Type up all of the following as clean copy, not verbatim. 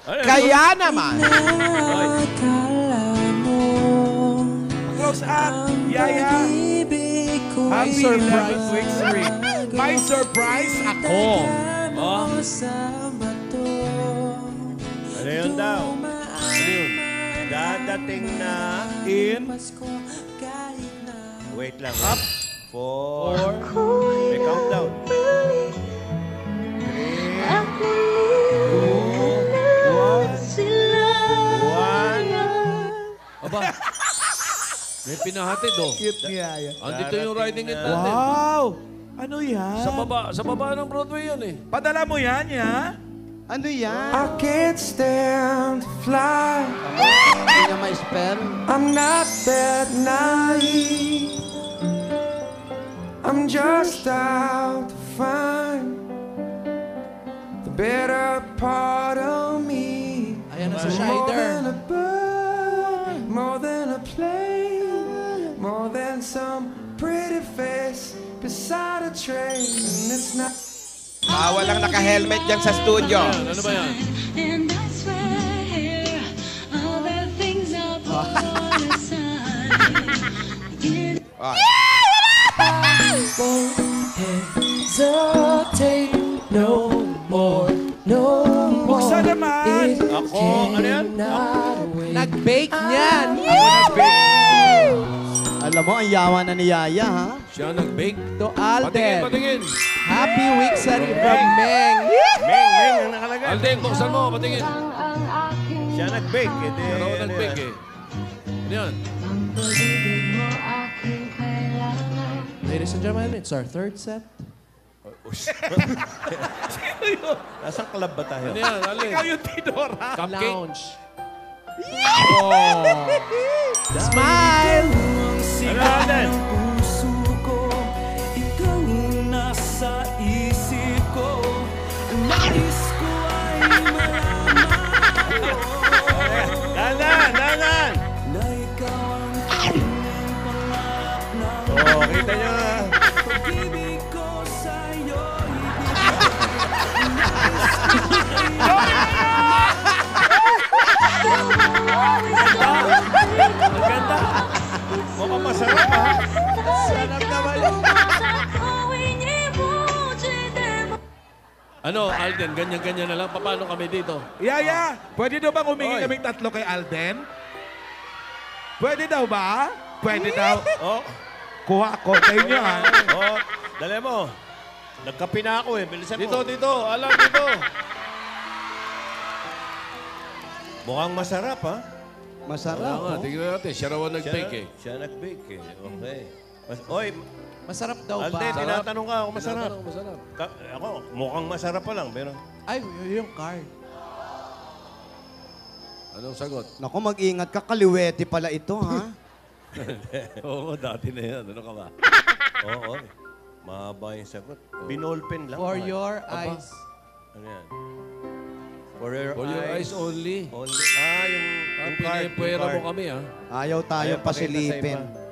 Kaya naman. Close up, Yaya. Happy surprise. 11th week streak. May surprise ako. Oh. Ano yun daw? Ano yun? Dadating na... In. Wait lang. Up. 4. May countdown. 1. Aba. May pinahatid, oh. Cute ni Yaya. Andito yung riding it natin. Wow! Ano yan? Sa baba ng Broadway yan, eh. Padala mo yan, ya? Ano yan? I can't stand to fly. Hindi na ma-spell. I'm not that naive. I'm just out to find the better part of me. Ayan na si More Shider. than a bird, more than a plane, more than some pretty face beside a train. It's not. Bawal lang naka-helmet dyan sa studio. Ano ba yan? And I swear all the things I put aside. Oh. Hesitate no more, no more. Buksan naman! Ako, ano yan? Nag-bake niyan. Ako nag-bake. Alam mo, ang yawa na ni Yaya, ha? Siya nag-bake. To Patingin, Alden. patingin. Happy week sa from Meng. Meng, ang nakalagay. Alden, buksan mo, patingin. Siya nag-bake. Siya raw nag-bake, eh. Ano yan? Ladies and gentlemen, it's our third set. Nasaan club ba tayo? Ano yan, Alden? Ikaw yung Tidora. Cupcake? Lounge. Smile! Ano, Alden? Ikaw nasa isip ko. Nais ko ay Danan! na ikaw ang tanging pangarap na Oh, kita nyo na. pag-ibig ko sa'yo. Ang ganda. Mukhang masarap, ha? Sarap naman. Ano, Alden, ganyan-ganyan na lang. Paano kami dito? Yaya, pwede daw bang humingi Oy. kaming tatlo kay Alden? Pwede daw ba? Pwede daw. Oh, Kuha ko sa inyo, ha? oh, dali mo. Nagkape na ako, eh. Bilisan Dito, mo. dito. Alam, dito. Mukhang masarap, ha? Wala Masarap. nga, Oh. tignan natin. Siya raw ang nag-bake, eh. Siya nag-bake, eh. Okay. Oy, Masarap daw ba? Alden, tinatanong ka ako masarap. Tinatanong, masarap. Ako, mukhang masarap pa lang, pero... Ay, yung card. Anong sagot? Naku, mag-ingat ka. Kaliwete pala ito, ha? Oo, dati na yan. Ano ka ba? Oo, mahaba yung sagot. Binolpen lang. For mahal. your Aba. eyes. Ano yan? For your, For your eyes only. Only. Ah, yung card. Pinipwera yung mo card. kami, ha? Ayaw tayong Ayaw pakita sa pasilipin. iba.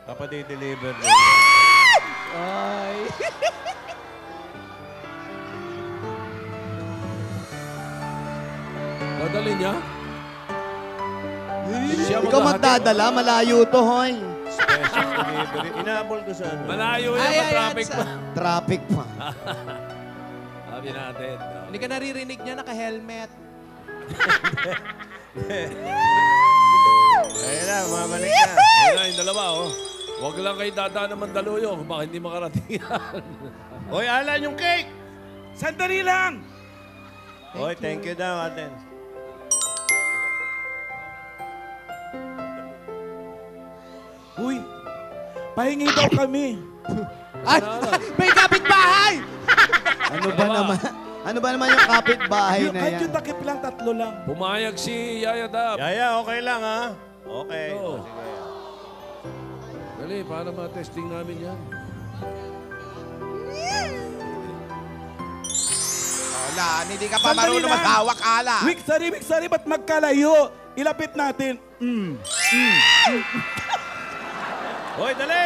Kapadi-deliver. Ay. Dadali niya? Siya Ikaw maghahatid. magdadala, malayo to, hoy. Special delivery. Inaabol ko sa ano. Malayo yan, ma-traffic pa. Traffic pa. Sabi natin. Hindi ka naririnig niya, naka-helmet. Ayun na, mamalik na. Ayun na, yung dalawa, oh. Huwag lang kayo dadaan ng Mandaluyong. Baka hindi makarating yan. Hoy, Alan, yung cake! Sandali lang! Hoy, thank you daw, atin. Uy, pahingi daw kami. Ay! May kapitbahay! Ano ba naman? Ano ba naman yung kapitbahay na Kahit yan? yung takip lang, tatlo lang. Pumayag si Yaya Dab. Yaya, okay lang, ha? Okay. Oo. O, sige. Dali, para ma-testing namin yan. Wala, hindi ka pa Sandali marunong lang. maghawak, ala. Wik, sari, ba't magkalayo? Ilapit natin. Hoy, dali!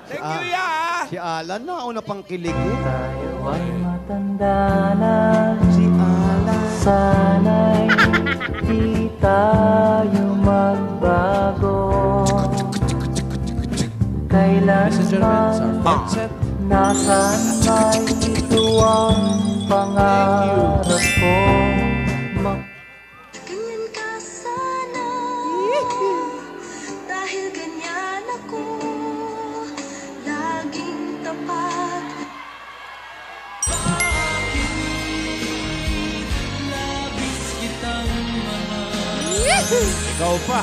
Thank you, ya! Si Alan na, una pang kilig. Tanda na Si Alan. sana'y di tayo magbago. Kailanman nasaan may ito ang pangarap ko. Ganyan ka sana, dahil ganyan ako, laging tapat. Ikaw pa.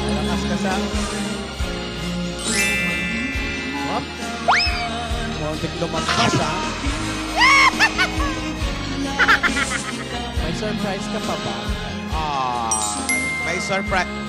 Malakas ka sa... Wap. Konting lumagpas, ha? May surprise ka pa ba? May surprise.